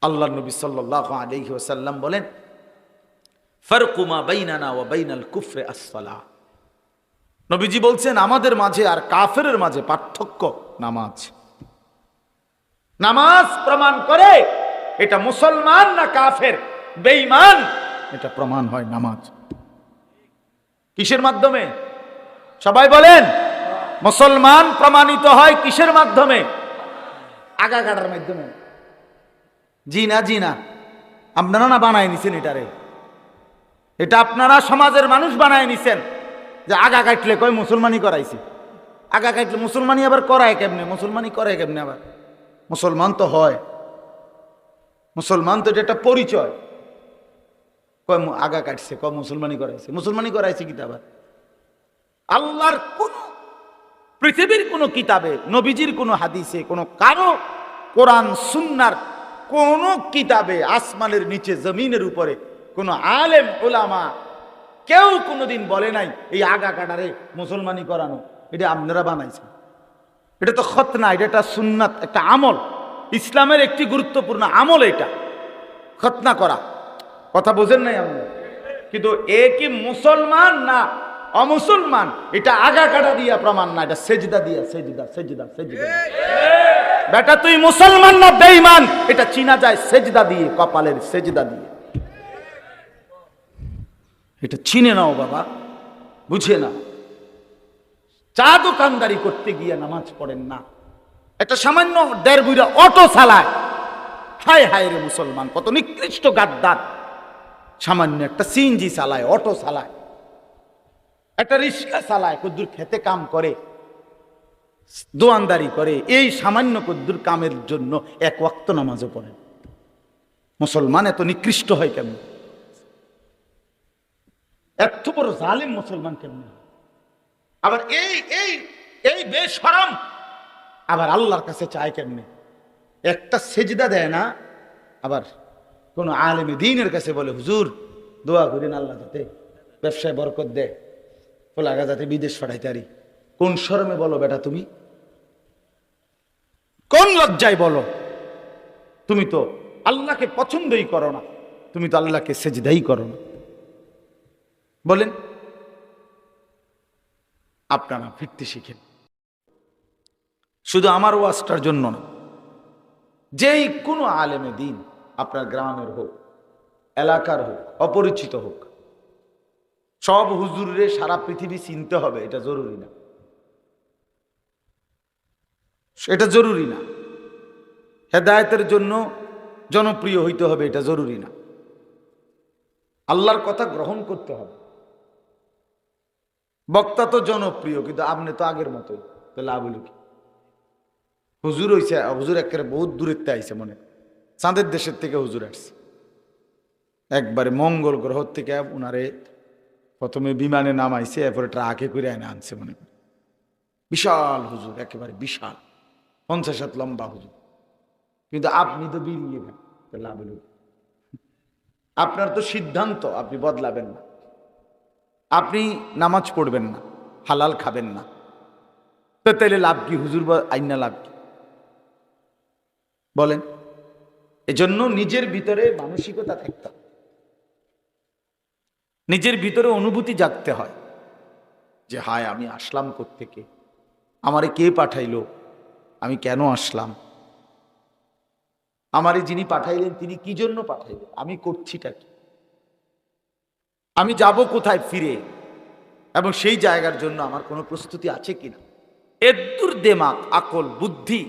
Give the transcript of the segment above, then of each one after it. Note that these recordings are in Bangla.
আল্লাহ নবী সাল্লাল্লাহু আলাইহি ওয়াসাল্লাম বলেন, ফারকু মা বাইনানা ওয়া বাইনাল কুফরি আস-সালাহ। নবীজি বলছেন আমাদের মাঝে আর কাফেরের মাঝে পার্থক্য নামাজ। নামাজ প্রমাণ করে এটা মুসলমান না কাফের, বেঈমান, এটা প্রমাণ হয় নামাজ। কিসের মাধ্যমে? সবাই বলেন। মুসলমান প্রমাণিত হয় কিসের মাধ্যমে? আগা কাটার মাধ্যমে। জি না, আপনারা না বানায় নিছেন এটারে, এটা আপনারা সমাজের মানুষ বানায় নিছেন যে আগা কাটলে কয় মুসলমানি করাইছি। আগা কাটলে মুসলমানি আবার করায় কেমনে? মুসলমানি করে কেমনে? আবার মুসলমান তো হয়, মুসলমান তো এটা একটা পরিচয়। কয় আগা কাটছে, কয় মুসলমানি করাইছে। মুসলমানি করাইছে কি? আবার আল্লাহর কোন পৃথিবীর কোন কিতাবে, নবীজির কোন হাদিসে, কোন কারো কোরআন সুন্নার কোন কিতাবে, আসমানের নিচে জমিনের উপরে কোন আলেম ওলামা কেউ কোনোদিন বলে নাই এই আগা কাটারে মুসলমানি করানো এটা আপনারা বানাইছেন। এটা তো খতনা, এটা একটা সুন্নাত, একটা আমল, ইসলামের একটি গুরুত্বপূর্ণ আমল এটা খতনা করা। কথা বোঝেন নাই আমরা? কিন্তু এ কি মুসলমান না অমুসলমান এটা আগা কাটা দিয়া প্রমাণ না, এটা সেজদা দিয়া। সেজদা বেটা তুই মুসলমান না বেঈমান এটা চিনা যায় সেজদা দিয়ে, কপালের সেজদা দিয়ে। এটা চিনে নাও বাবা, বুঝে না। চা দোকানদারি করতে গিয়ে নামাজ পড়েন না, একটা সামান্য দেড় বুইরা অটো চালায়। হায় হায় রে মুসলমান, কত নিকৃষ্ট গাদ্দার। সামান্য একটা সিএনজি চালায়, অটো চালায়, একটা রিক্সা চালায়, কদ্দুর খেতে কাম করে, দোয়ানদারি করে, এই সামান্য কদ্দুর কামের জন্য এক ওয়াক্ত নামাজও পড়ে। মুসলমান এত নিকৃষ্ট হয় কেমন? এত বড় জালিম মুসলমান কেমন? আবার এই বেশরম আবার আল্লাহর কাছে চায় কেমনে? একটা সেজদা দেয় না, আবার কোন আলেমে দ্বীনের কাছে বলে হুজুর দোয়া করেন আল্লাহ যাতে ব্যবসায় বরকত দেয়, ফলাগা যাতে বিদেশ পাঠাইতে পারি। কোন শরমে বলো বেটা তুমি? কোন লজ্জায় বলো? তুমি তো আল্লাহকে পছন্দই করো না, তুমি তো আল্লাহকে সেজদাই করো না। বলেন, আপনারা ফিরতে শিখেন। শুধু আমার ওয়াজটার জন্য না, যেই কোনো আলেমে দ্বীন, আপনার গ্রামের হোক, এলাকার হোক, অপরিচিত হোক, সব হুজুরে সারা পৃথিবী চিনতে হবে এটা জরুরি না। এটা জরুরি না। হেদায়েতের জন্য জনপ্রিয় হইতে হবে এটা জরুরি না। আল্লাহর কথা গ্রহণ করতে হবে। বক্তা তো জনপ্রিয়, কিন্তু আপনি তো আগের মতোই, তো লাভ হইল কি? হুজুর হইছে, হুজুর একেবারে বহুত দূরের থেকে আইছে, মনে চাঁদের দেশের থেকে হুজুর আসছে, একবারে মঙ্গল গ্রহ থেকে উনারে প্রথমে বিমানে নামাইছে, এরপরে ট্রাকে করে এনে আনছে। মনে করি বিশাল হুজুর, একেবারে বিশাল, 50 হাত লম্বা হুজুর, কিন্তু আপনি তো বেরিয়ে গেলেন, তো লাভ হইল কি? আপনার তো সিদ্ধান্ত আপনি বদলাবেন না, আপনি নামাজ পড়বেন না, হালাল খাবেন না, তো তাইলে লাভ কি? হুজুর আইনা লাভ কি? বলেন। এজন্য নিজের ভিতরে মানসিকতা থাকতে হয়, নিজের ভিতরে অনুভূতি জাগতে হয় যে হায় আমি আসলাম কোত্থেকে, আমারে কে পাঠাইলো, আমি কেন আসলাম, আমারে যিনি পাঠাইলেন তিনি কি জন্য পাঠাইলেন, আমি করছিটা কি, আমি যাব কোথায় ফিরে, এবং সেই জায়গার জন্য আমার কোনো প্রস্তুতি আছে কিনা। এদ্দুর দেমাগ, আকল, বুদ্ধি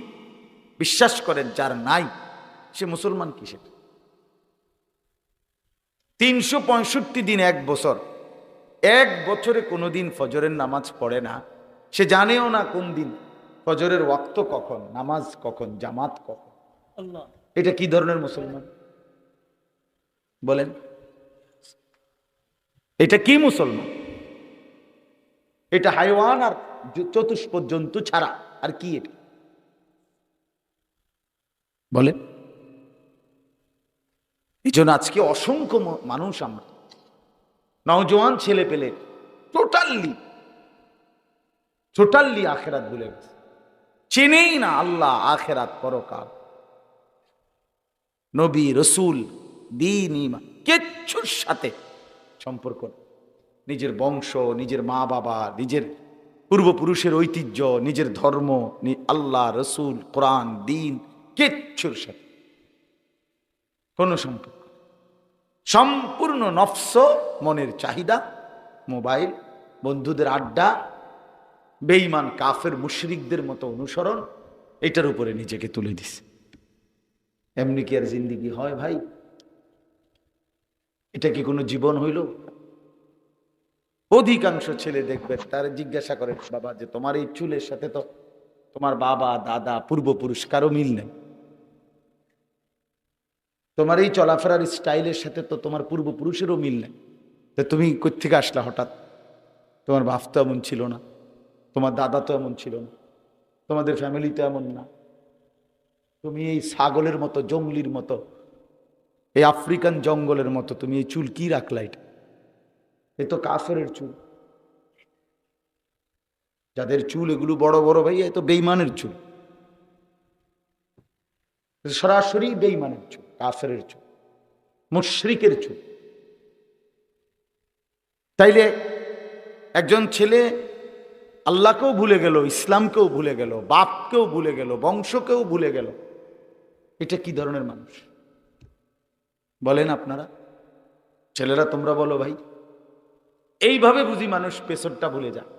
বিশ্বাস করেন যার নাই, সে মুসলমান কিসে? 365 দিন, এক বছর, এক বছরে কোনোদিন ফজরের নামাজ পড়ে না, সে জানেও না কোন দিন ফজরের ওয়াক্ত কখন, নামাজ কখন, জামাত কখন। এটা কি ধরনের মুসলমান? বলেন, এটা কি মুসলমান? এটা হাইওয়ান আর চতুষ্প জন্তু ছাড়া আর কি এটা? বলেন। এই জন্য আজকে অসংখ্য মানুষ, আমরা নওজোয়ান ছেলে পেলে টোটালি আখেরাত ভুলে গেছে, চেনেই না আল্লাহ, আখেরাত, পরকাল। নবী রসুল দিন ইমান কিচ্ছুর সাথে সম্পর্ক নেই। নিজের বংশ, নিজের মা বাবা, নিজের পূর্বপুরুষের ঐতিহ্য, নিজের ধর্ম, আল্লাহ রসুল কোরআন দিন কিচ্ছুর সাথে কোনো সম্পর্ক। সম্পূর্ণ নফস, মনের চাহিদা, মোবাইল, বন্ধুদের আড্ডা, বেঈমান কাফের মুশরিকদের মতো অনুসরণ, এটার উপরে নিজেকে তুলে দিছে। এমনি কি আর জিন্দিগি হয় ভাই? এটা কি কোনো জীবন হইল? অধিকাংশ ছেলে দেখবে, তার জিজ্ঞাসা করে, বাবা যে তোমার এই চুলের সাথে তো তোমার বাবা দাদা পূর্বপুরুষ কারো মিল নেই, তোমার এই চলাফেরার স্টাইলের সাথে তো তোমার পূর্বপুরুষেরও মিল নেই, তো তুমি কোত্থেকে আসলা হঠাৎ? তোমার বাপ তো এমন ছিল না, তোমার দাদা তো এমন ছিল না, তোমাদের ফ্যামিলি তো এমন না, তুমি এই ছাগলের মতো, জঙ্গলির মতো, এই আফ্রিকান জঙ্গলের মতো তুমি এই চুল কি রাখলা? এটা এ তো কাফেরের চুল। যাদের চুল এগুলো বড় বড় ভাই, এ তো বেঈমানের চুল, সরাসরি বেঈমানের চুল, কাফেরের চুল, মুশরিকের চুল। তাইলে একজন ছেলে আল্লাহকেও ভুলে গেল, ইসলামকেও ভুলে গেল, বাপকেও ভুলে গেল, বংশকেও ভুলে গেল, এটা কি ধরনের মানুষ বলেন আপনারা? ছেলেরা তোমরা বলো ভাই। এইভাবে বুঝি মানুষ পেছনটা ভুলে যায়,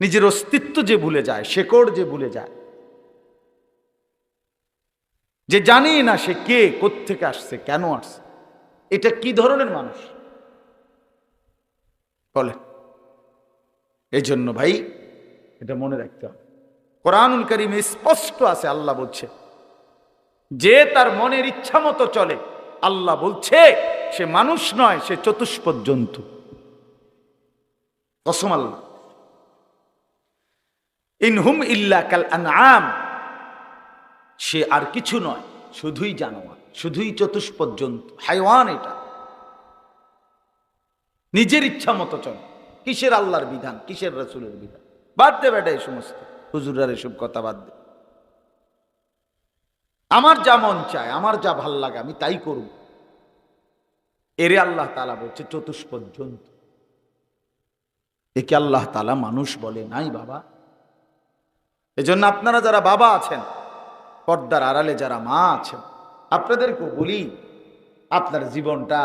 নিজের অস্তিত্ব যে ভুলে যায়, শেকড় যে ভুলে যায়, যে জানি না সে কে, কোত্থেকে আসছে, কেন আসছে, এটা কি ধরনের মানুষ বলে? এই জন্য ভাই এটা মনে রাখতে হবে। কোরআনুল কারীমে স্পষ্ট আছে, আল্লাহ বলছে যে তার মনের ইচ্ছা মতো চলে, আল্লাহ বলছে সে মানুষ নয়, সে চতুষ্পদ জন্তু। কসম আল্লাহ, ইনহুম ইল্লা কাল আনআম, সে আর কিছু নয়, শুধুই জানোয়ার, শুধুই চতুষ্পদ জন্তু, হাইওয়ান। এটা নিজের ইচ্ছা মতো চলে। কিসের আল্লাহর বিধান, কিসের রাসূলের বিধান? বাদ দে বেটা এই সমস্ত হুজুরার এসব কথা বাদ দে। আমার যা মন চায়, আমার যা ভাল লাগে আমি তাই করব, এরে আল্লাহ তাআলা বলছে চতুষ্পদ জন্তু। একে আল্লাহ তাআলা মানুষ বলে নাই বাবা। এজন্য আপনারা যারা বাবা আছেন, পর্দার আড়ালে যারা মা আছেন, আপনাদেরকেও বলি, আপনার জীবনটা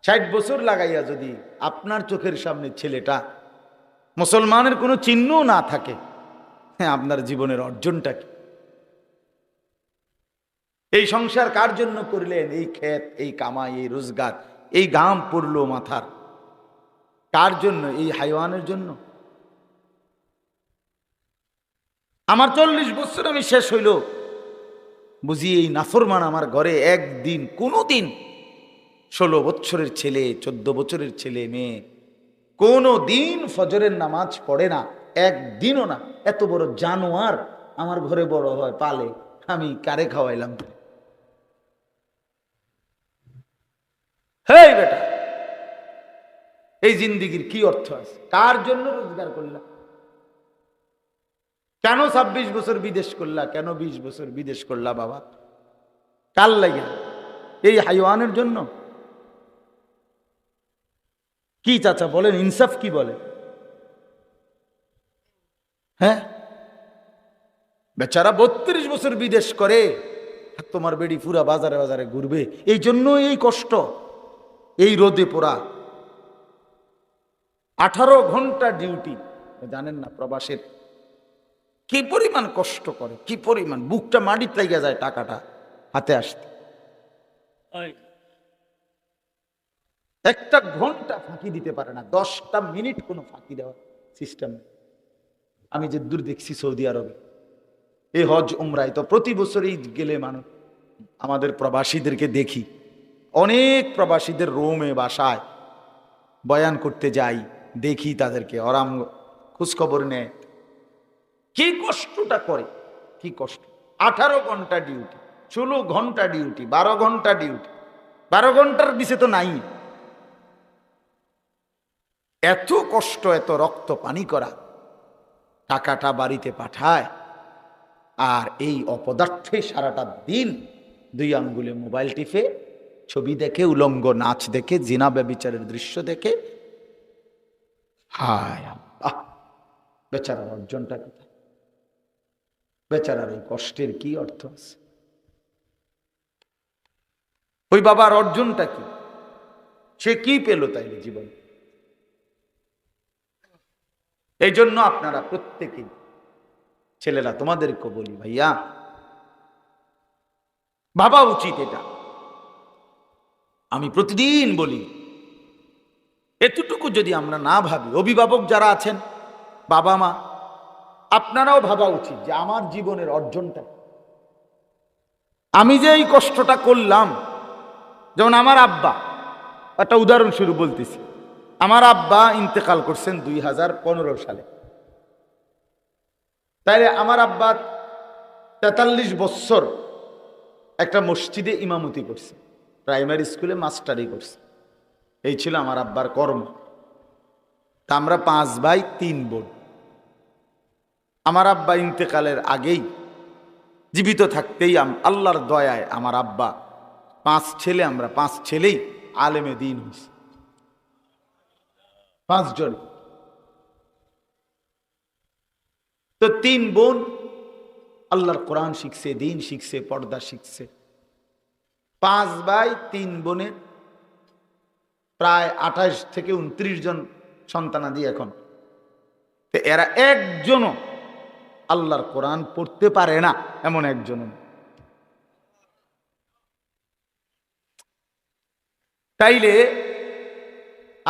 60 বছর লাগাইয়া যদি আপনার চোখের সামনে ছেলেটা মুসলমানের কোনো চিহ্ন না থাকে, হ্যাঁ, আপনার জীবনের অর্জনটা কি? এই সংসার কার জন্য করলেন? এই ক্ষেত, এই কামাই, এই রোজগার, এই ঘাম পড়লো মাথার, কার জন্য? এই হাইওয়ানের জন্য? আমার 40 বছর আমি শেষ হইল, বুঝি এই নাফরমান আমার ঘরে একদিন, কোনোদিন 16 বছরের ছেলে, 14 বছরের ছেলে মেয়ে কোনো দিন ফজরের নামাজ পড়ে না, একদিনও না। এত বড় জানোয়ার আমার ঘরে বড় হয়, পালে, আমি কারে খাওয়াইলাম? হেই বেটা, এই জিন্দিগির কি অর্থ আছে? কার জন্য রোজগার করলাম? কেন 26 বছর বিদেশ করলা? কেন 20 বছর বিদেশ করলা বাবা? কার লাগে? এই হাইওয়ানের জন্য? কি চাচা বলেন, ইনসাফ কি বলে? হ্যাঁ, বেচারা 32 বছর বিদেশ করে, তোমার বেড়ি পুরা বাজারে বাজারে ঘুরবে, এই জন্য এই কষ্ট, এই রোদে পোড়া, 18 ঘন্টা ডিউটি। জানেন না প্রবাসের কি পরিমাণ কষ্ট করে, কি পরিমাণ বুকটা মাটিতে লেগে যায় টাকাটা হাতে আসতে। একটা ঘন্টা ফাঁকি দিতে পারে না, 10টা মিনিট কোনো ফাঁকি দেওয়ার সিস্টেম। আমি যে দূর দেখছি সৌদি আরবে, এই হজ উমরায় তো প্রতি বছরই গেলে মানুষ, আমাদের প্রবাসীদেরকে দেখি, অনেক প্রবাসীদের রোমে বাসায় বয়ান করতে যাই, দেখি তাদেরকে, আরাম খোঁজখবর নেয়, কি কষ্টটা করে, কি কষ্ট। 18 ঘন্টা ডিউটি, 16 ঘন্টা ডিউটি, 12 ঘন্টা ডিউটি, 12 ঘন্টার নিচে তো নাই। এত কষ্ট, এত রক্ত পানি করা, টাকাটা বাড়িতে পাঠায়, আর এই অপদার্থে সারাটা দিন দুই আঙ্গুলে মোবাইল টিপে ছবি দেখে, উলঙ্গ নাচ দেখে, জিনা ব্যভিচারের দৃশ্য দেখে। হায় আল্লাহ, বেচারার অর্জনটা কোথায়? বেচারার এই কষ্টের কি অর্থ আছে? ওই বাবার অর্জনটা কি? সে কি পেল তাইলে জীবন? এই জন্য আপনারা প্রত্যেকেই, ছেলেরা তোমাদেরকে বলি, ভাইয়া ভাবা উচিত এটা। আমি প্রতিদিন বলি, এতটুকু যদি আমরা না ভাবি, অভিভাবক যারা আছেন, বাবা মা, আপনারাও ভাবা উচিত যে আমার জীবনের অর্জনটা, আমি যে এই কষ্টটা করলাম। যেমন আমার আব্বা, একটা উদাহরণস্বরূপ বলতেছি, আমার আব্বা ইন্তেকাল করছেন 2015 সালে। তাইলে আমার আব্বা 43 বছর একটা মসজিদে ইমামতি করছে, প্রাইমারি স্কুলে মাস্টারি করছে। এই ছিল আমার আব্বার কর্ম। তা আমরা 5 ভাই 3 বোন। আমার আব্বা ইন্তেকালের আগেই, জীবিত থাকতেই আল্লাহর দয়ায় আমার আব্বা 5 ছেলে, আমরা 5 ছেলেই আলেমে দ্বীন হয়েছি, 5 জন। তো 3 বোন আল্লাহর কোরআন শিখছে, দ্বীন শিখছে, পর্দা শিখছে। 5 ভাই 3 বোনের প্রায় 28 থেকে 29 জন সন্তানাদি এখন। তো এরা একজনও আল্লাহর কোরআন পড়তে পারে না, এমন একজন। তাইলে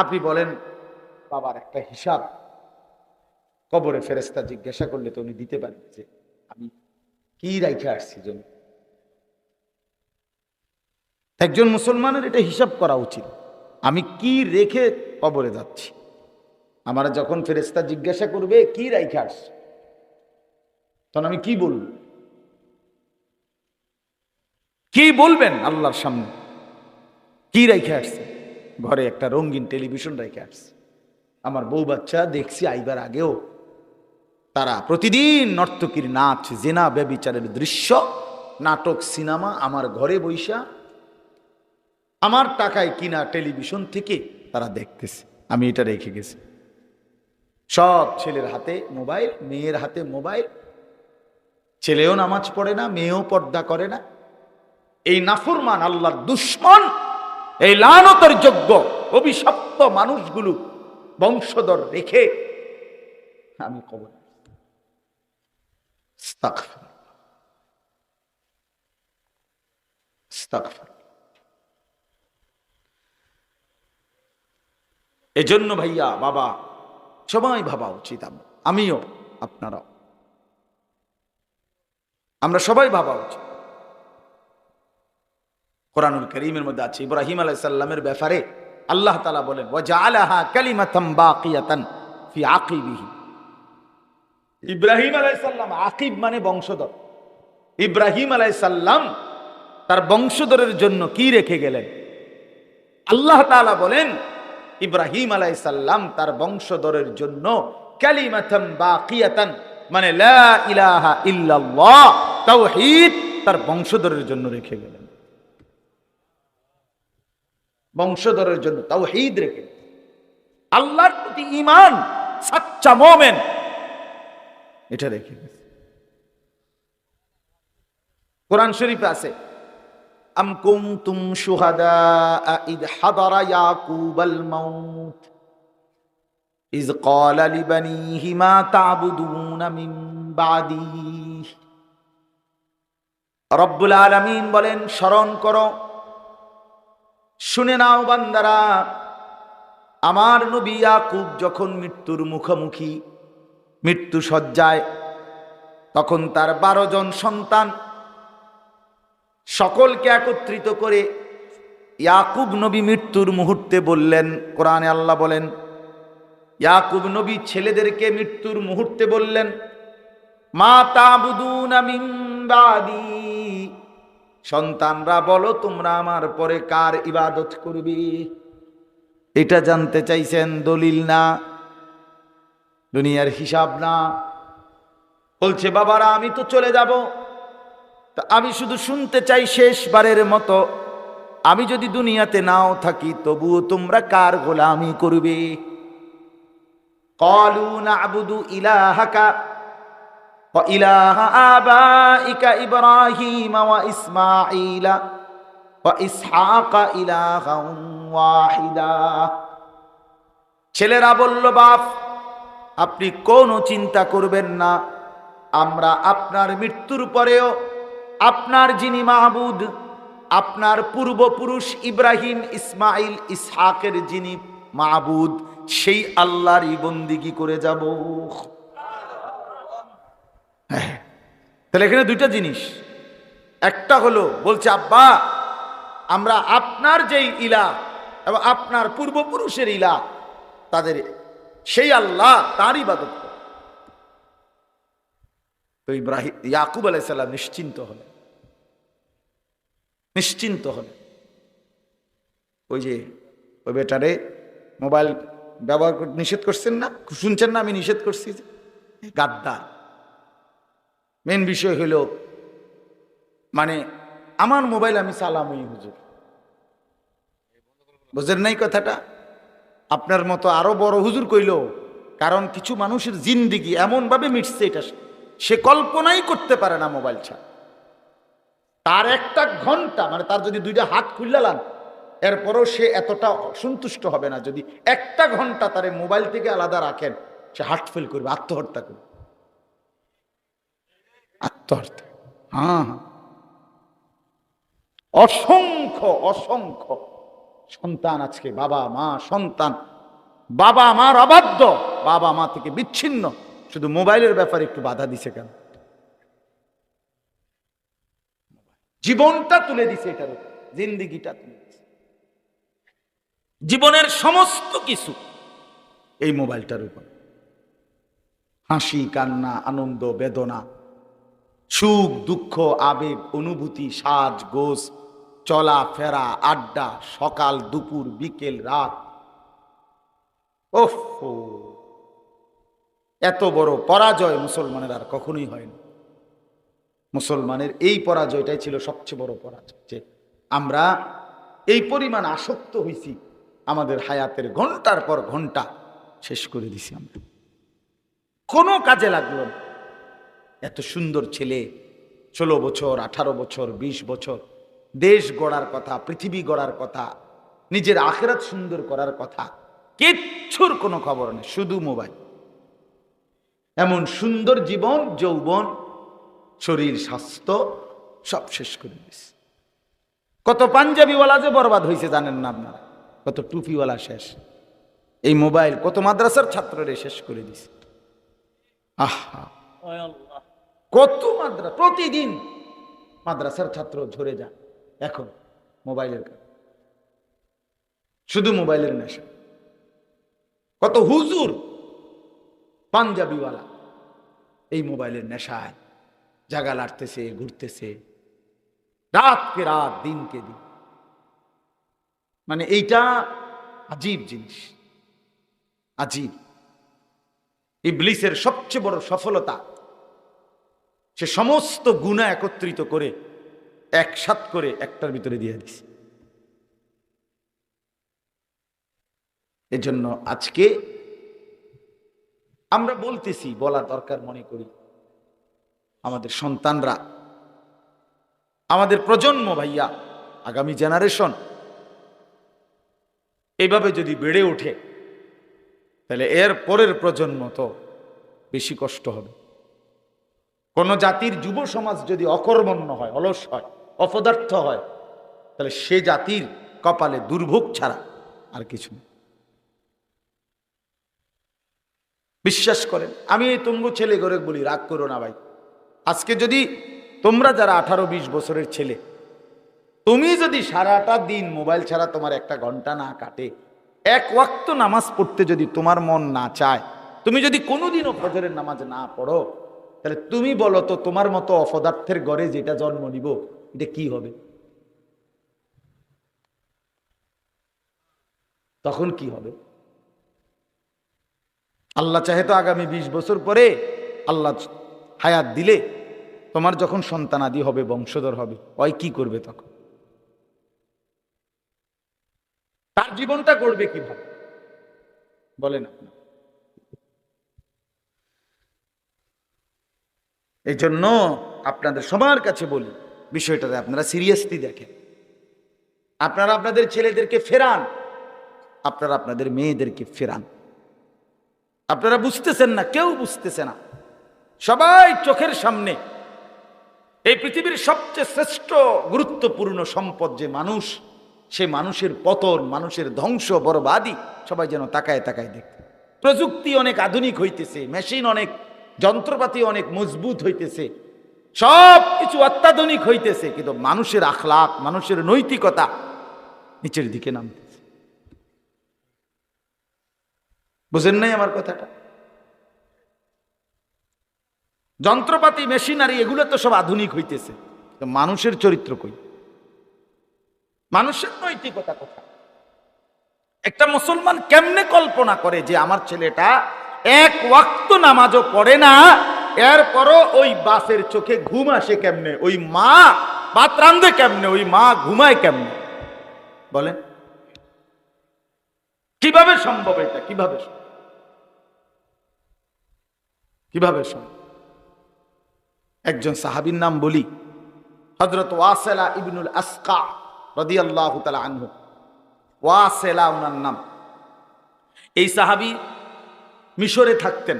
আপনি বলেন, বাবার একটা হিসাব কবরে ফেরেশতা জিজ্ঞাসা করলে তো উনি দিতে পারেন যে আমি কি রাইখে আসছি জন্য। একজন মুসলমানের এটা হিসাব করা উচিত, আমি কি রেখে কবরে যাচ্ছি। আমার যখন ফেরেশতা জিজ্ঞাসা করবে কি রাইখে আসছি, তখন আমি কি বলব? কি বলবেন আল্লাহর সামনে? কি রেখে আসছে? ঘরে একটা রঙিন টেলিভিশন রেখে আসছে। আমার বউ বাচ্চা দেখছি আইবার আগেও তারা প্রতিদিন নর্তকীর নাচ, জেনা ব্যভিচারের দৃশ্য, নাটক, সিনেমা আমার ঘরে বইসা আমার টাকায় কিনা টেলিভিশন থেকে তারা দেখতেছে। আমি এটা রেখে গেছি। সব ছেলের হাতে মোবাইল, মেয়ের হাতে মোবাইল। ছেলেও নামাজ পড়ে না, মেয়েও পর্দা করে না। এই নাফরমান আল্লাহর দুশমন, এই লানতের যোগ্য অভিশপ্ত মানুষগুলো বংশধর রেখে আমি কবর। এজন্য ভাইয়া, বাবা, সবাই ভাবা উচিত, আমিও, আপনারাও, আমরা সবাই ভাবা উচিত। কোরআনুল কারীমের মধ্যে আছে ইব্রাহিম আলাইহিস সালামের ব্যাপারে আল্লাহ তাআলা বলেন, ওয়া জাআলাহা কালিমাতান বাকিয়াতান ফি আকিবিহি। ইব্রাহিম আলাইহিস সালাম, আকিব মানে বংশধর। ইব্রাহিম আলাইহিস সালাম তার বংশধরের জন্য কি রেখে গেলেন? আল্লাহ তাআলা বলেন, ইব্রাহিম আলাইহিস সালাম তার বংশধরের জন্য কালিমাতান বাকিয়াতান, মানে লা ইলাহা ইল্লাল্লাহ, তাওহীদ, তার বংশধরের জন্য রেখে গেলেন। বংশধরের জন্য তাওহীদ রেখে, আল্লাহর প্রতি ঈমান, সাচ্চা মুমিন, এটা রেখে গেছে। কোরআন শরীফে আছে, আম কুনতুম শুহাদা ইয হাদারা ইয়াকুবাল মাউত ইয ক্বালা লিবানিহি মা তা'বুদুনা মিন বাদি। রব্বুল আলামিন বলেন, স্মরণ করো, শুনে নাও বান্দারা, আমার নবী ইয়াকুব যখন মৃত্যুর মুখোমুখি, মৃত্যু সজ্জায়, তখন তার 12 জন সন্তান সকলকে একত্রিত করে ইয়াকুব নবী মৃত্যুর মুহূর্তে বললেন, কোরআনে আল্লাহ বলেন, ইয়াকুব নবী ছেলেদেরকে মৃত্যুর মুহূর্তে বললেন, মা তা'বুদুনা মিন বাদি, সন্তানরা বলো তোমরা আমার পরে কার ইবাদত করবে? এটা জানতে চাইছেন, দলিল না, দুনিয়ার হিসাব না। বলছে বাবারা আমি তো চলে যাব, তা আমি শুধু শুনতে চাই শেষবারের মতো, আমি যদি দুনিয়াতে নাও থাকি তবুও তোমরা কার গোলামি করবে? ক্বালু না'বুদু ইলাহাকা ওয়া ইলাহা আবাইকা ইব্রাহিম ওয়া ইসমাঈলা ওয়া ইসহাকা ইলাহান ওয়াহিদা। ছেলেরা বলল, বাপ আপনি কোনো চিন্তা করবেন না, আমরা আপনার মৃত্যুর পরেও আপনার যিনি মাহবুদ, আপনার পূর্বপুরুষ ইব্রাহিম ইসমাইল ইসহাকের যিনি মাহবুদ, সেই আল্লাহরই বন্দিগি করে যাব। তাহলে এখানে দুইটা জিনিস, একটা হলো বলছে আব্বা আমরা আপনার যেই ইলাহ এবং আপনার পূর্বপুরুষের ইলাহ তাদের সেই আল্লাহ তার ইবাদত করে। তো ইব্রাহিম ইয়াকুব আলাইহিস সালাম নিশ্চিন্ত হলেন। ওই যে ওই বেটারে মোবাইল ব্যবহার করতে নিষেধ করছেন না, শুনছেন না আমি নিষেধ করছি, গাদ্দার। মেন বিষয় হইল মানে আমার মোবাইল আমি চালামই হুজুর, বুঝেন নাই কথাটা? আপনার মতো আরো বড় হুজুর কইল, কারণ কিছু মানুষের জিন্দিগি এমন ভাবে মিটছে এটা সে কল্পনাই করতে পারে না মোবাইল ছাড়া। তার একটা ঘন্টা মানে তার যদি দুইটা হাত খুললাম এরপরও সে এতটা সন্তুষ্ট হবে না যদি একটা ঘন্টা তার মোবাইল থেকে আলাদা রাখেন, সে হার্ট ফেল করবে, আত্মহত্যা করবে, আত্মহত্যা। হ্যাঁ, অসংখ্য অসংখ্য সন্তান আজকে বাবা মা সন্তান, বাবা মার অবাধ্য, বাবা মা থেকে বিচ্ছিন্ন, শুধু মোবাইলের ব্যাপারে একটু বাধা দিছে কেন? জীবনটা তুলে দিছে, এটার জিন্দিগিটা তুলে দিছে, জীবনের সমস্ত কিছু এই মোবাইলটার উপর। হাসি কান্না আনন্দ বেদনা সুখ দুঃখ আবেগ অনুভূতি সাজ গোজ চলা ফেরা আড্ডা সকাল দুপুর বিকেল রাত। ওহ, এত বড় পরাজয় মুসলমানের আর কখনোই হয়নি। মুসলমানের এই পরাজয়টাই ছিল সবচেয়ে বড় পরাজয়, যে আমরা এই পরিমাণ আসক্ত হইছি, আমাদের হায়াতের ঘন্টার পর ঘন্টা শেষ করে দিছি, আমরা কোনো কাজে লাগলো না। এত সুন্দর ছেলে 16 বছর 18 বছর 20 বছর, দেশ গড়ার কথা, পৃথিবী গড়ার কথা, নিজের আখিরাত সুন্দর করার কথা, কিচ্ছুর কোনো খবর নেই, শুধু মোবাইল। এমন সুন্দর জীবন যৌবন শরীর স্বাস্থ্য সব শেষ করে দিয়েছে। কত পাঞ্জাবিওয়ালা যে বরবাদ হয়েছে জানেন না আপনারা, কত টুপিওয়ালা শেষ, এই মোবাইল কত মাদ্রাসার ছাত্ররে শেষ করে দিছে। আহা, কত মাদ্রাসা, প্রতিদিন মাদ্রাসার ছাত্র ঝরে যায় এখন মোবাইলের কারণে, শুধু মোবাইলের নেশা। কত হুজুর পাঞ্জাবিওয়ালা এই মোবাইলের নেশায় জাগা লাড়তেছে, ঘুরতেছে, রাতকে রাত দিনকে দিন। মানে এইটা আজীব জিনিস, আজীব। ইবলিসের সবচেয়ে বড় সফলতা, সে সমস্ত গুনাহ একত্রিত করে একসাথ করে একটার ভিতরে দিয়ে দিছে। এজন্য আজকে আমরা বলতেছি, বলা দরকার মনে করি, আমাদের সন্তানরা, আমাদের প্রজন্ম ভাইয়া, আগামী জেনারেশন এইভাবে যদি বেড়ে ওঠে তাহলে এর পরের প্রজন্ম তো বেশি কষ্ট হবে। কোন জাতির যুব সমাজ যদি অকর্মণ্য হয়, অলস হয়, অপদার্থ হয়, তাহলে সে জাতির কপালে দুর্ভোগ ছাড়া আর কিছু নেই। বিশ্বাস করেন, আমি এই তুঙ্গু ছেলে করে বলি, রাগ করো না ভাই, আজকে যদি তোমরা যারা 18-20 বছরের ছেলে, তুমি যদি সারাটা দিন মোবাইল ছাড়া তোমার একটা ঘন্টা না কাটে, এক ওয়াক্ত নামাজ পড়তে যদি তোমার মন না চায়, তুমি যদি কোনোদিনও ফজরের নামাজ না পড়ো, তাহলে তুমি বলো তো তোমার মতো অপদার্থের ঘরে যেটা জন্ম নিব এটা কি হবে? তখন কি হবে? আল্লাহ চাহে তো আগামী 20 বছর পরে আল্লাহ হায়াত দিলে তোমার যখন সন্তানাদি হবে, বংশধর হবে, ওই কি করবে তখন? তার জীবনটা গড়বে কিভাবে বলেন আপনি? এই জন্য আপনাদের সবার কাছে বলি, বিষয়টাতে আপনারা সিরিয়াসলি দেখেন। আপনারা আপনাদের ছেলেদেরকে ফেরান, আপনারা আপনাদের মেয়েদেরকে ফেরান। আপনারা বুঝতেছেন না, কেউ বুঝতেছে না। সবাই চোখের সামনে এই পৃথিবীর সবচেয়ে শ্রেষ্ঠ গুরুত্বপূর্ণ সম্পদ যে মানুষ, সে মানুষের পতন, মানুষের ধ্বংস, বরবাদি সবাই যেন তাকায় তাকায় দেখে। প্রযুক্তি অনেক আধুনিক হইতেছে, মেশিন অনেক, যন্ত্রপাতি অনেক মজবুত হইতেছে, সব কিছু অত্যাধুনিক হইতেছে, কিন্তু মানুষের আখলাক, মানুষের নৈতিকতা নিচের দিকে নামতেছে। বুঝেন নাই আমার কথাটা? যন্ত্রপাতি, মেশিনারি এগুলো তো সব আধুনিক হইতেছে, তো মানুষের চরিত্র কই? মানুষের নৈতিকতা কোথায়? একটা মুসলমান কেমনে কল্পনা করে যে আমার ছেলেটা এক ওয়াক্ত নামাজও পড়ে না, এরপরও ওই বাসের চোখে ঘুম আসে কেমনে, ওই মা ভাত রান্ধে কেমনে, ওই মা ঘুমায় কেমনে? বলেন কিভাবে সম্ভব এটা? কিভাবে কিভাবে সম্ভব? একজন সাহাবীর নাম বলি, হযরত ওয়াসিলা ইবনুল আসকা রাদিয়াল্লাহু তাআলা আনহু। ওয়াসিলা ওনার নাম। এই সাহাবী মিশরে থাকতেন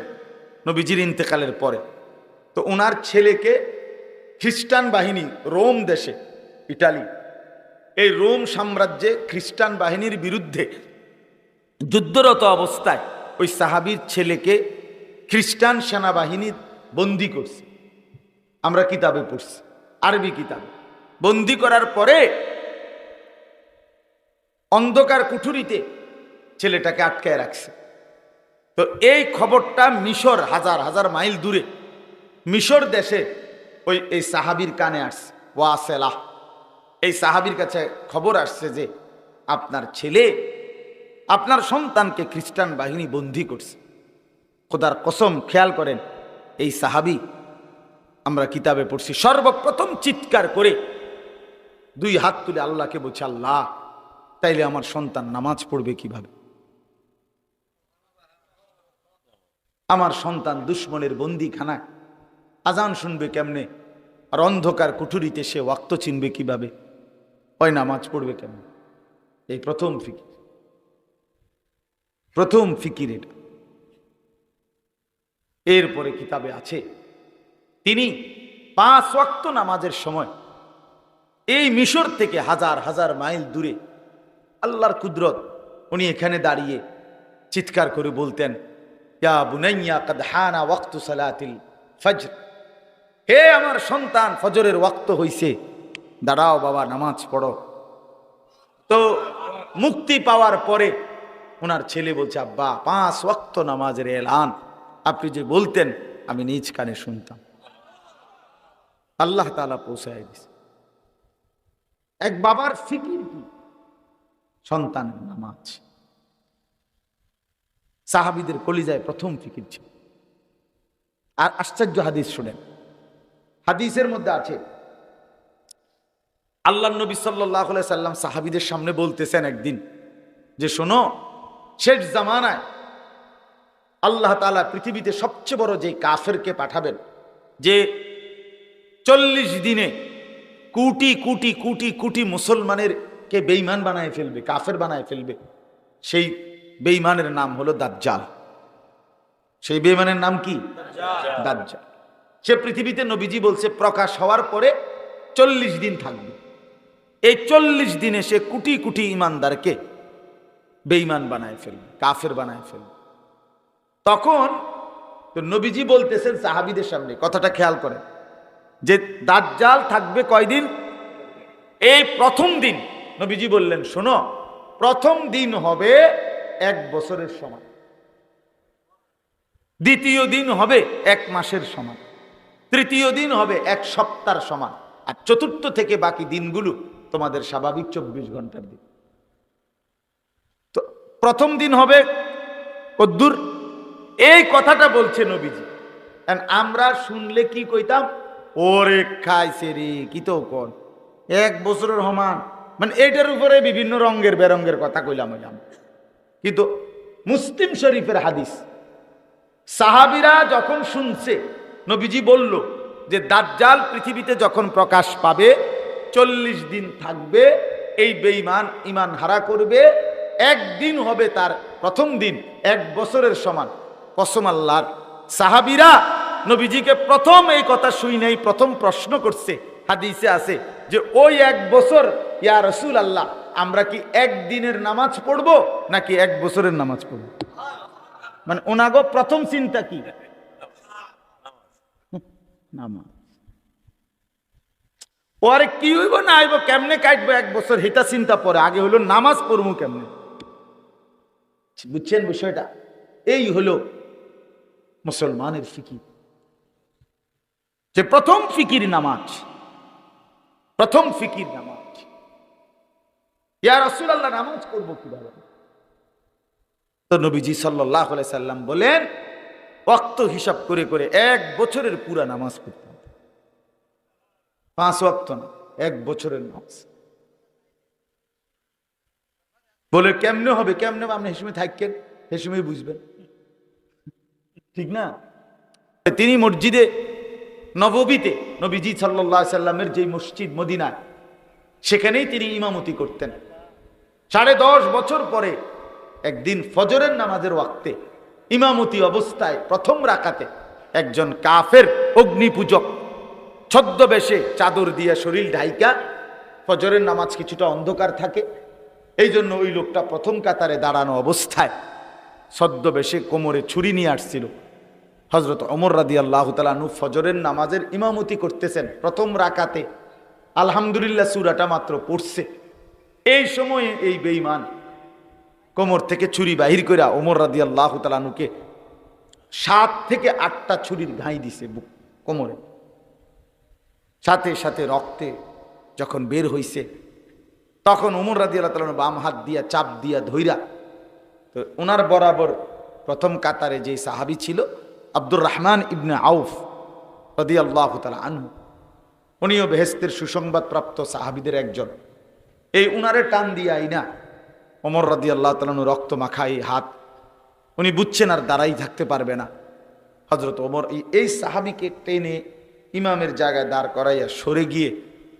নবীজির ইন্তেকালের পরে। তো ওনার ছেলেকে খ্রিস্টান বাহিনী, রোম দেশে, ইটালি, এই রোম সাম্রাজ্যে খ্রিস্টান বাহিনীর বিরুদ্ধে যুদ্ধরত অবস্থায় ওই সাহাবীর ছেলেকে খ্রিস্টান সেনাবাহিনী বন্দী করছে। আমরা কিতাবে পড়ছি, আরবি কিতাবে। বন্দী করার পরে অন্ধকার কুঠুরিতে ছেলেটাকে আটকায় রাখছে। তো এই খবরটা মিশর, হাজার হাজার মাইল দূরে মিশর দেশে এই সাহাবীর কানে আসছে। ওয়াসেলা, এই সাহাবীর কাছে খবর আসছে যে আপনার ছেলে, আপনার সন্তানকে খ্রিস্টান বাহিনী বন্দী করছে। খোদার কসম, খেয়াল করেন, এই সাহাবী, আমরা কিতাবে পড়ছি, সর্বপ্রথম চিৎকার করে দুই হাত তুলে আল্লাহকে বলছে, আল্লাহ, তাইলে আমার সন্তান নামাজ পড়বে কিভাবে? আমার সন্তান দুশ্মনের বন্দিখানায় আজান শুনবে কেমনে? আর অন্ধকার কুঠুরিতে সে ওয়াক্ত চিনবে কিভাবে? ওই নামাজ পড়বে কেমনে? এই প্রথম ফিকির, প্রথম ফিকির এটা। এরপরে কিতাবে আছে তিনি 5 ওয়াক্ত নামাজের সময় এই মিশর থেকে হাজার হাজার মাইল দূরে, আল্লাহর কুদরত, উনি এখানে দাঁড়িয়ে চিৎকার করে বলতেন, ইয়া বুনাইয়া কাদ হানা ওয়াক্তু সালাতিল ফজর, হে আমার সন্তান, ফজরের ওয়াক্ত হইছে, দাঁড়াও বাবা, নামাজ পড়ো। তো মুক্তি পাওয়ার পরে ওনার ছেলে বলছে, আব্বা, 5 ওয়াক্ত নামাজের এলান আপনি যে বলতেন, আমি নিজ কানে শুনতাম। আল্লাহ তাআলা পৌঁছায় দিছে। এক বাবার ফিকির কি? সন্তানের নামাজ। সাহাবীদের কলিজায় প্রথম ফিকির ছিল। আর আশ্চর্য হাদিস শুনেন, হাদিসের মধ্যে আছে, আল্লাহ নবী সাল্লাল্লাহু আলাইহি সাল্লাম সাহাবীদের সামনে বলতেছেন একদিন যে, শোনো, শেষ জামানায় আল্লাহ তাআলা পৃথিবীতে সবচেয়ে বড় যে কাফেরকে পাঠাবেন, যে 40 দিনে কোটি কোটি কোটি কোটি মুসলমানের কে বেঈমান বানায় ফেলবে, কাফের বানায় ফেলবে, সেই বেঈমানের নাম হলো দাজ্জাল। সেই বেঈমানের নাম কি? দাজ্জাল। সে পৃথিবীতে, নবীজি বলছে, প্রকাশ হওয়ার পরে 40 দিন থাকবে। এই 40 দিনে সে কোটি কোটি ইমানদারকে বেঈমান বানায় ফেলবে, কাফের বানায় ফেলবে। তখন তো নবীজি বলতেছেন সাহাবীদের সামনে, কথাটা খেয়াল করেন, যে দাজ্জাল থাকবে কয়দিন? এই প্রথম দিন নবীজি বললেন, শোনো, প্রথম দিন হবে 1 বছরের সমান, দ্বিতীয় দিন হবে 1 মাসের সমান, তৃতীয় দিন হবে 1 সপ্তাহের সমান, আর চতুর্থ থেকে বাকি দিনগুলো তোমাদের স্বাভাবিক 24 ঘন্টার দিন। তো প্রথম দিন হবে কদ্দুর, এই কথাটা বলছে নবীজি। আমরা শুনলে কি কইতাম? ওরে খাইছে রে, কি তো কর 1 বছরের সমান, মানে এইটার উপরে বিভিন্ন রঙের বেরঙ্গের কথা কইলাম হইলাম। কিন্তু মুসলিম শরীফের হাদিস, সাহাবীরা যখন শুনছে নবীজি বলল যে দাজ্জাল পৃথিবীতে যখন প্রকাশ পাবে 40 দিন থাকবে, এই বেঈমান ঈমান হারা করবে, একদিন হবে তার প্রথম দিন 1 বছরের সমান। কসম আল্লাহর, সাহাবীরা নবীজিকে প্রথম এই কথা শুনেই প্রথম প্রশ্ন করছে, হাদিসে আছে যে ওই 1 বছর ইয়া রাসূলুল্লাহ, আমরা কি একদিনের নামাজ পড়বো নাকি 1 বছরের নামাজ পড়বো? মানে ওনাগো প্রথম চিন্তা কি? নামাজ। ওরে কি হইব না হইব, কেমনে কাটবো 1 বছর, হেটা চিন্তা পরে, আগে হলো নামাজ পড়বো কেমনে। বুঝছেন বিষয়টা? এই হলো মুসলমানের ফিকির, যে প্রথম ফিকির নামাজ, প্রথম ফিকির নামাজ। ইয়া রাসূলুল্লাহ, নামাজ পড়বো কিভাবে? তো নবীজি সাল্লাল্লাহু আলাইহি সাল্লাম বলেন, ওয়াক্ত হিসাব করে করে 1 বছরের পুরা নামাজ পড়তাম। 5 ওয়াক্ত না, 1 বছরের নামাজ। বলে কেমনে হবে, কেমনে আপনি হেসমে থাকেন, হেসমে বুঝবেন, ঠিক না? তিনি মসজিদে নববীতে, নবীজি সাল্লাল্লাহু আলাইহি সাল্লামের যে মসজিদ মদিনায়, সেখানেই তিনি ইমামতি করতেন। 10.5 বছর পরে একদিন ফজরের নামাজের ওয়াক্তে ইমামতি অবস্থায় প্রথম রাকাতে একজন কাফের অগ্নিপূজক ছদ্মবেশে চাদর দিয়া শরীর ঢাইকা, ফজরের নামাজ কিছুটা অন্ধকার থাকে, এই জন্য ওই লোকটা প্রথম কাতারে দাঁড়ানো অবস্থায় ছদ্মবেশে কোমরে ছুরি নিয়ে আসছিল। হযরত ওমর রাদিয়াল্লাহু তাআলা আনহু ফজরের নামাজের ইমামতি করতেছেন, প্রথম রাকাতে আলহামদুলিল্লাহ সূরাটা মাত্র পড়ছে। এই সময়ে এই বেঈমান কোমর থেকে ছুরি বাহির করে ওমর রাদিয়াল্লাহু তাআলা আনহুকে 7 থেকে 8টা ছুরির ঘাই দিছে বুক কোমরে। সাথে সাথে রক্তে যখন বের হইছে, তখন ওমর রাদিয়াল্লাহু তাআলা বাম হাত দিয়া চাপ দিয়া ধইরা, তো ওনার বরাবর প্রথম কাতারে যে সাহাবী ছিল আব্দুর রহমান ইবনে আউফ রাদিয়াল্লাহু তাআলা আনহু, উনিও বেহেশতের সুসংবাদ প্রাপ্ত সাহাবীদের একজন। এই উনারে টান দিয়া আইনা ওমর রাদিয়াল্লাহু তাআলা আনহু রক্ত মাখাই হাত, উনি বুঝছেন আর দাঁড়াই থাকতে পারবে না। হযরত ওমর এই সাহাবীকে টেনে ইমামের জায়গায় দাঁড় করাইয়া সরে গিয়ে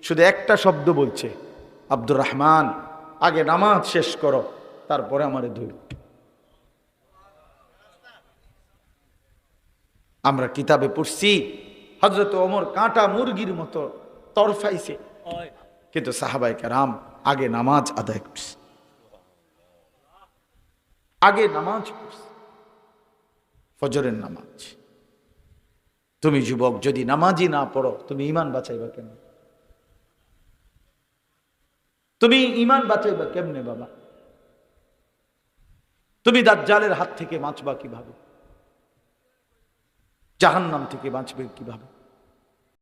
শুধু একটা শব্দ বলছে, আব্দুর রহমান, আগে নামাজ শেষ করো, তারপরে আমারে ধরো। আমরা কিতাবে পড়ছি হযরত ওমর কাঁটা মুরগির মতো তরফাইছে, কিন্তু সাহাবায়ে কেরাম আগে নামাজ আদায় করছে, আগে নামাজ পড়ছে, ফজরের নামাজ। তুমি যুবক যদি নামাজই না পড়ো, তুমি ঈমান বাঁচাইবা কেন? তুমি ঈমান বাঁচাইবা কেমনে বাবা? তুমি দাজ্জালের হাত থেকে বাঁচবা কিভাবে? জাহান্নাম থেকে বাঁচবে কিভাবে?